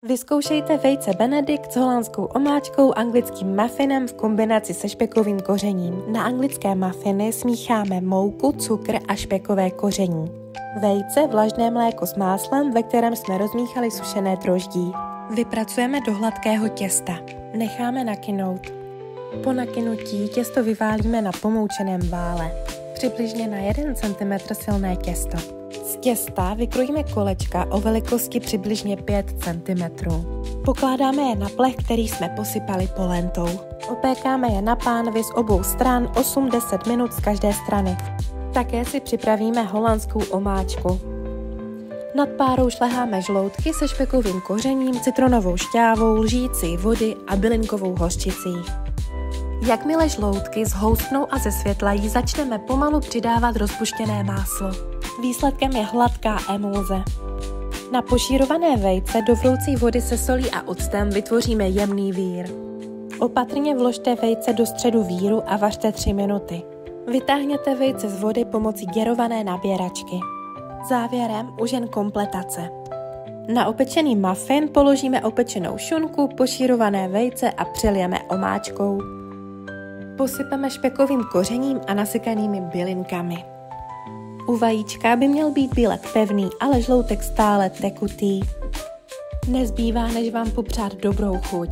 Vyzkoušejte vejce Benedikt s holandskou omáčkou, anglickým muffinem v kombinaci se špekovým kořením. Na anglické muffiny smícháme mouku, cukr a špekové koření. Vejce, vlažné mléko s máslem, ve kterém jsme rozmíchali sušené droždí. Vypracujeme do hladkého těsta. Necháme nakynout. Po nakynutí těsto vyválíme na pomoučeném vále. Přibližně na 1 cm silné těsto. Z těsta vykrojíme kolečka o velikosti přibližně 5 cm. Pokládáme je na plech, který jsme posypali polentou. Opékáme je na pánvi z obou stran 8-10 minut z každé strany. Také si připravíme holandskou omáčku. Nad párou šleháme žloutky se špekovým kořením, citronovou šťávou, lžící vody a bylinkovou hořčicí. Jakmile žloutky zhoustnou a zesvětlají, začneme pomalu přidávat rozpuštěné máslo. Výsledkem je hladká emulze. Na pošírované vejce do vroucí vody se solí a octem vytvoříme jemný vír. Opatrně vložte vejce do středu víru a vařte 3 minuty. Vytáhněte vejce z vody pomocí děrované nabíračky. Závěrem už jen kompletace. Na opečený muffin položíme opečenou šunku, pošírované vejce a přelijeme omáčkou. Posypeme špekovým kořením a nasykanými bylinkami. U vajíčka by měl být bílek pevný, ale žloutek stále tekutý. Nezbývá, než vám popřát dobrou chuť.